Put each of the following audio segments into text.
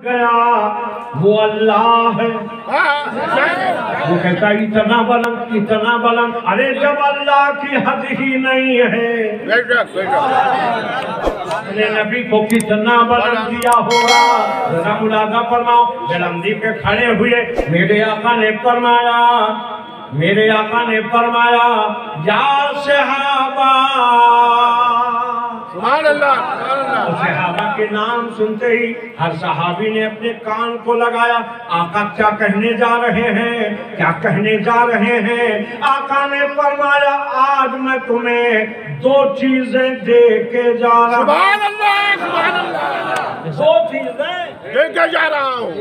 گیا وہ اللہ ہے. وہ کہتا ہے اتنا بلند. ارے جب اللہ کی حد ہی نہیں ہے اپنے نبی کو کتنا بلند کیا ہوگا. ذرا ملاحظہ فرماؤ. بلندی پہ کھڑے ہوئے میرے آقا نے فرمایا یا صحابہ. سبحان اللہ. صحابہ کے نام سنتے ہی ہر صحابی نے اپنے کان کو لگایا. آقا کیا کہنے جا رہے ہیں. آقا نے فرمایا آج میں تمہیں 2 چیزیں دے کے جا رہا ہوں. سبحان اللہ. سبحان اللہ. 2 چیزیں دے کے جا رہا ہوں.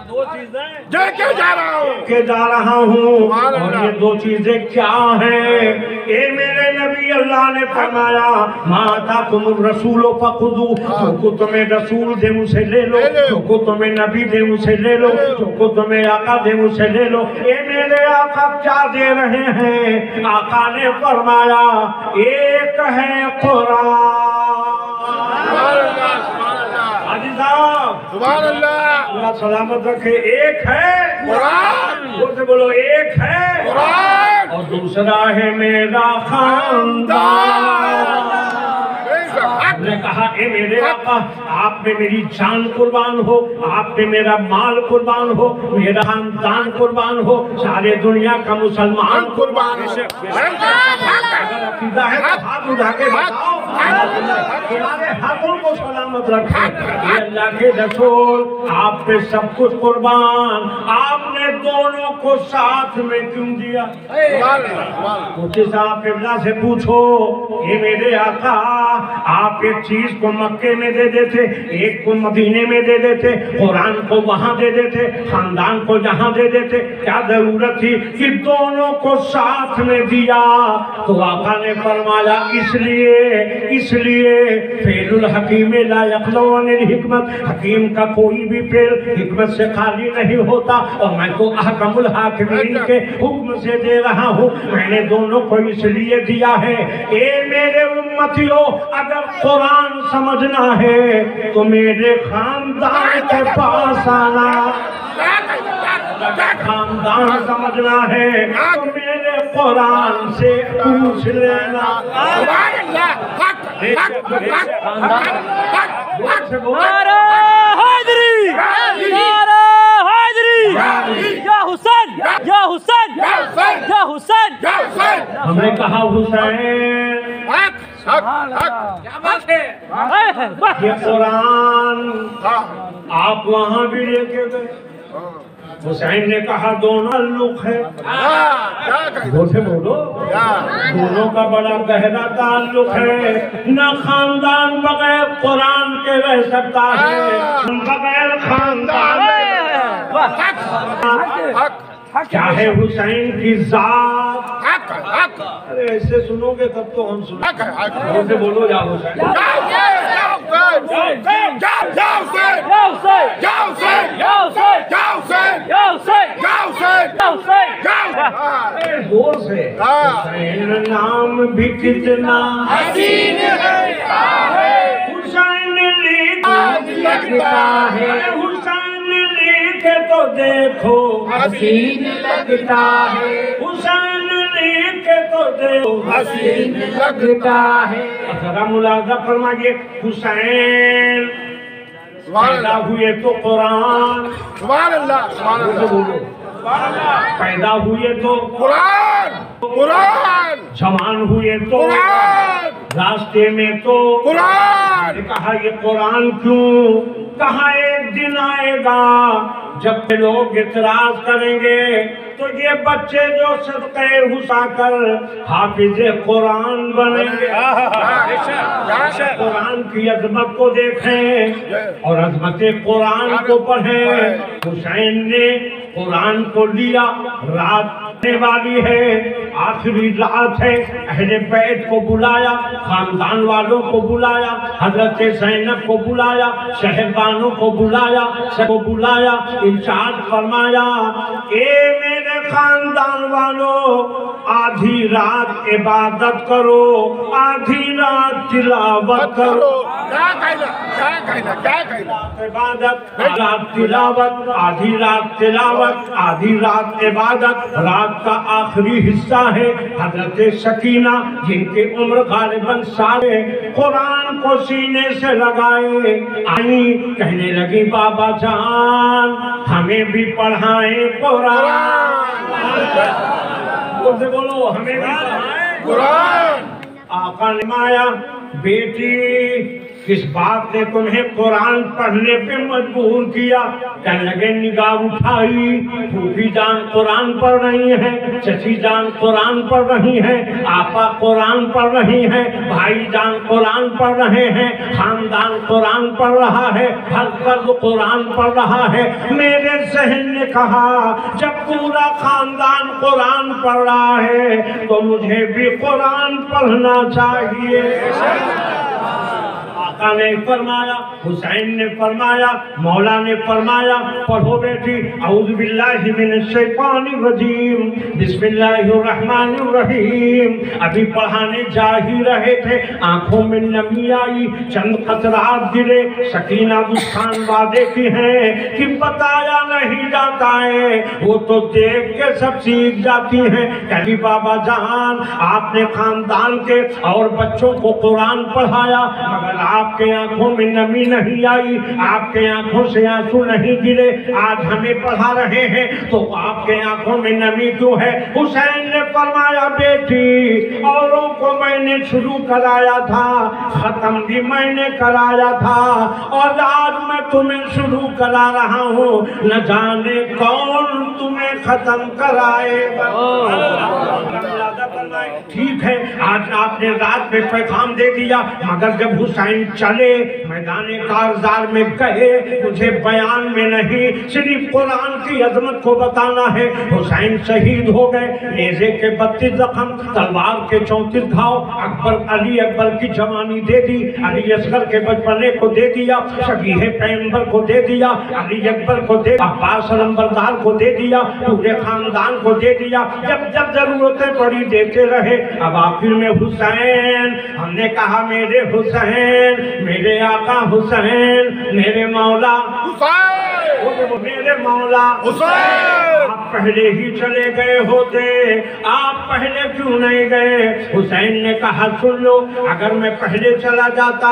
2 چیزیں دے کے جا رہا ہوں. کے جا رہا ہوں. اور یہ 2 چیزیں کیا ہیں؟ اے میرے نبی اللہ نے فرمایا ما آتاکم الرسول فخذوہ. جو کو تمہیں رسول دے اسے لے لو. جو کو تمہیں نبی دے اسے لے لو. جو کو تمہیں آقا دے اسے لے لو. اے میرے آقا کیا دے رہے ہیں؟ آقا نے فرمایا ایک ہے قرآن. سبحان اللہ. سبحان اللہ. حاجی صاحب سبحان اللہ. اللہ سلامت رکھے. ایک ہے قرآن. زور سے بولو. ایک ہے قرآن. اور دوسرا ہے میرا خاندان. آپ نے کہا اے میرے آقا آپ میں میری جان قربان ہو. آپ میں میرا مال قربان ہو. میرا خاندان قربان ہو. سارے دنیا کا مسلمان قربان ہو. اگر عقیدہ ہے تو ہاتھ اٹھا کے بتاؤ. تمہارے ہاتھوں کو سلامت رکھے. یہ اللہ کے رسول آپ پہ سب کچھ قربان. آپ نے دونوں کو ساتھ میں کیوں دیا؟ مفتی صاحب قبلہ سے پوچھو اے میرے آقا آپ ایک چیز کو مکے میں دے دیتے, ایک کو مدینے میں دے دیتے, قرآن کو وہاں دے دیتے, خاندان کو جہاں دے دیتے. کیا ضرورت تھی کہ دونوں کو ساتھ میں دیا؟ تو آقا نے فرمایا اس لیے فعل الحکیم لا یخلو عن الحکمت. حکیم کا کوئی بھی فعل حکمت سے خالی نہیں ہوتا. اور میں تو احکم الحاکمین کے حکم سے دے رہا ہوں. میں نے دونوں کو اس لیے دیا ہے. اے میرے امتیوں اگر قرآن سمجھنا ہے تو میرے خاندان کے پاس آنا. خاندان سمجھنا ہے تو میرے قرآن سے پوچھ لینا. نعرہ حیدری. نعرہ حیدری. یا حسین. یا حسین. یا حسین. ہم نے کہا حسین یہ قرآن آپ وہاں بھی لے کے گئے. حسین نے کہا دونوں تعلق ہے. زور سے بولو. دونوں کا بڑا گہرا تعلق ہے. نہ خاندان بغیر قرآن کے رہ سکتا ہے, بغیر خاندان چاہے حسین کی ذات. ارے ایسے سنو گے تب تو ہم سنو. زور سے بولو یا حسین. زور سے. حسین نام بھی کتنا حسین ہے. حسین لکھتا ہے. حسین لکھے تو دیکھو حسین لگتا ہے. حسین لکھے تو دیکھو حسین لگتا ہے. ذرا ملاحظہ فرمائیے. حسین پیدا ہوئے تو قرآن. سبحان اللہ. سبحان اللہ. پیدا ہوئے تو قرآن. جوان ہوئے تو قرآن. راستے میں تو قرآن. کہا یہ قرآن کیوں؟ کہا ایک دن آئے گا جب لوگ اعتراض کریں گے تو یہ بچے جو صدقے حسا کر حافظ قرآن بنیں گے. قرآن کی عظمت کو دیکھیں اور عظمت قرآن کو پڑھیں. حسین نے قرآن کو لیا. رات آنے والی ہے, آخری رات ہے. اہل بیت کو بلایا, خاندان والوں کو بلایا, حضرت زینب کو بلایا, شہربانوں کو بلایا, سب کو بلایا. ارشاد فرمایا اے میرے خاندان والوں آدھی رات عبادت کرو آدھی رات تلاوت کرو عبادت رات تلاوت آدھی رات تلاوت آدھی رات عبادت رات کا آخری حصہ ہے حضرت سکینہ جن کی عمر غالباً سارے قرآن کو سینے سے لگائے آئیں کہنے لگی بابا جان ہمیں بھی پڑھائیں قرآن سے بولو ہمیں بھی پڑھائیں قرآن آقا نے فرمایا بیٹی کس بات نے تمہیں قرآن پڑھنے پہ مجبور کیا کہنے لگے نگاہ اٹھائی پھوپھی جان قرآن پڑھ رہی ہیں چچی جان قرآن پڑھ رہی ہیں آپا قرآن پڑھ رہی ہیں بھائی جان قرآن پڑھ رہے ہیں خاندان قرآن پڑھ رہا ہے ہر فرد قرآن پڑھ رہا ہے میرے ذہن نے کہا جب پورا خاندان قرآن پڑھ رہا ہے تو مجھے بھی قرآن پڑھنا چاہیے آقا نے فرمایا حسین نے فرمایا مولا نے فرمایا پڑھو بیٹی اعوذ باللہ من الشیطان الرجیم بسم اللہ الرحمن الرحیم ابھی پڑھانے جا ہی رہے تھے آنکھوں میں نمی آئی چند قطرات گرے سکینہ مسکان وعدے کی ہیں کہ بتایا نہیں جاتا ہے وہ تو دیکھ کے سب سیکھ جاتی ہیں کہی بابا جان آپ نے خاندان کے اور بچوں کو قرآن پڑھایا مگر آپ کے آنکھوں میں نمی نہیں آئی آپ کے آنکھوں سے آنسو نہیں گرے آج ہمیں پڑھا رہے ہیں تو آپ کے آنکھوں میں نمی کیوں ہے حسین نے فرمایا بیٹی اوروں کو میں نے شروع کرایا تھا ختم بھی میں نے کرایا تھا اور آج میں تمہیں شروع کرا رہا ہوں نہ جانے کون تمہیں ختم کرائے گا ٹھیک ہے آج آپ نے رات میں پیغام دے دیا مگر جب حسین چلے میدان کارزار میں کہے مجھے بیان میں نہیں صرف قرآن کی عظمت کو بتانا ہے حسین شہید ہو گئے نیزے کے 32 زخم تلوار کے 34 گھاؤ اکبر علی اکبر کی جوانی دے دی علی اصغر کے بچپنے کو دے دیا شبیہ پیغمبر کو دے دیا علی اکبر کو دے دیا عباس علمبردار کو دے دیا پورے خاندان کو دے دیا جب جب ضرورتیں پڑی دیتے رہے اب آخر میں حسین ہم نے کہا میرے حسین میرے آقا حسین میرے مولا حسین میرے مولا حسین آپ پہلے ہی چلے گئے ہوتے آپ پہلے کیوں نہیں گئے حسین نے کہا سن لو اگر میں پہلے چلا جاتا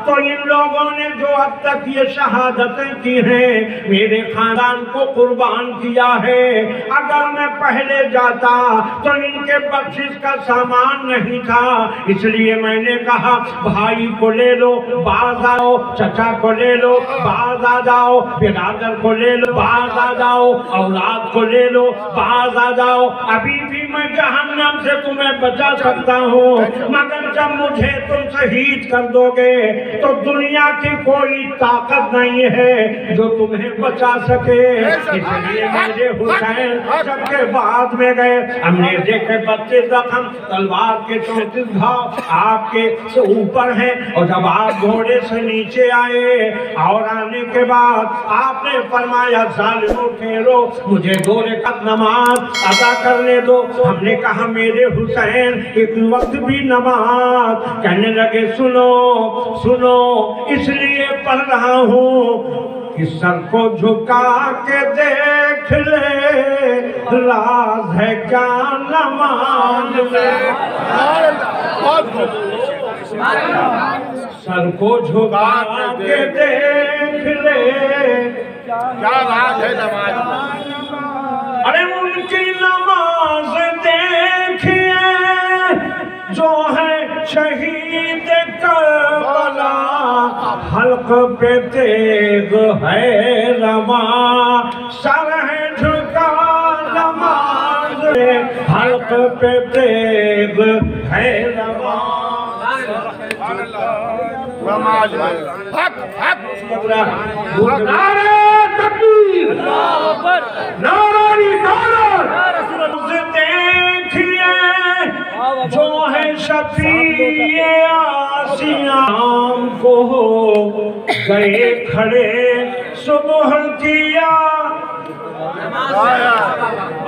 تو ان لوگوں نے جو اب تک یہ شہادتیں کی ہیں میرے خاندان کو قربان کیا ہے اگر میں پہلے جاتا تو ان کے بخشش کا سامان نہیں تھا اس لیے میں نے کہا بھائی کو لے لو باز آؤ چچا کو لے لو باز آ جاؤ برادر کو لے لو باز آ جاؤ اولاد کو لے لو باز آ جاؤ ابھی بھی میں جہنم سے تمہیں بچا سکتا ہوں مگر جب مجھے تم شہید کر دو گے تو دنیا کی کوئی طاقت نہیں ہے جو تمہیں بچا سکے اس لیے میرے حسین سب کے بعد میں گئے انگریزے کے 32 زخم تلوار کے 34 گھاؤ آپ کے اوپر ہیں اور جب آپ گھوڑے سے نیچے آئے اور آنے کے بعد آپ نے فرمایا ظالموں ٹھہرو مجھے 2 رکعت نماز ادا کرنے دو ہم نے کہا میرے حسین ایک وقت بھی نماز کہنے لگے سنو سنو اس لیے پڑھ رہا ہوں کہ سر کو جھکا کے دیکھ لے راز ہے کیا نماز میں سر کو جھکا کے دیکھ لے کیا راز ہے نماز ارے ان کی نماز دیکھئے جو ہے شہید کربلا حلق پہ تیغ ہے رواں سر ہے جھکا نماز حلق پہ تیغ ہے رواں حق حق نعرہ تکبیر نعرہ رسالت دیکھئے جو ہے شفیع آسیان کو گئے کھڑے صبح کیا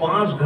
5